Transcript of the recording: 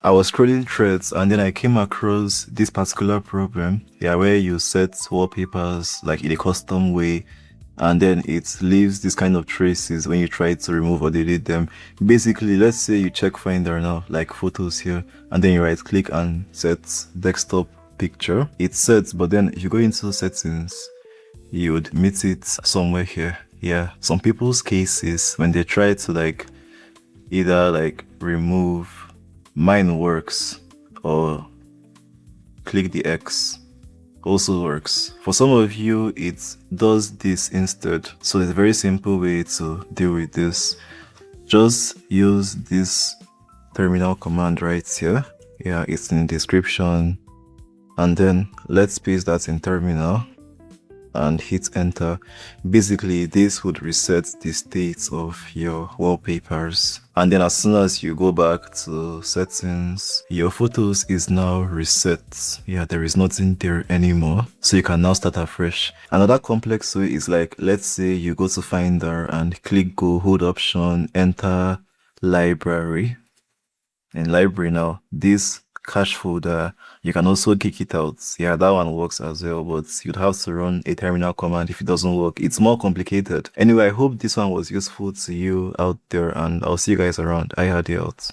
I was scrolling threads and then I came across this particular problem, yeah, where you set wallpapers like in a custom way and then it leaves this kind of traces when you try to remove or delete them. Basically, let's say you check Finder now, like photos here, and then you right click and set desktop picture. It sets, but then if you go into settings, you would meet it somewhere here. Yeah, some people's cases, when they try to like either like remove, mine works, or click the X also works. For some of you, it does this instead. So there's a very simple way to deal with this. Just use this terminal command right here. Yeah, it's in the description. And then let's paste that in terminal and hit enter. Basically, this would reset the state of your wallpapers, and then as soon as you go back to settings, your photos is now reset. Yeah, there is nothing there anymore, so you can now start afresh. Another complex way is like, let's say you go to Finder and click go, hold option, enter library. In library now, this cache folder, you can also kick it out. Yeah, that one works as well, but you'd have to run a terminal command if it doesn't work. It's more complicated. Anyway, I hope this one was useful to you out there, and I'll see you guys around. iHaadi out.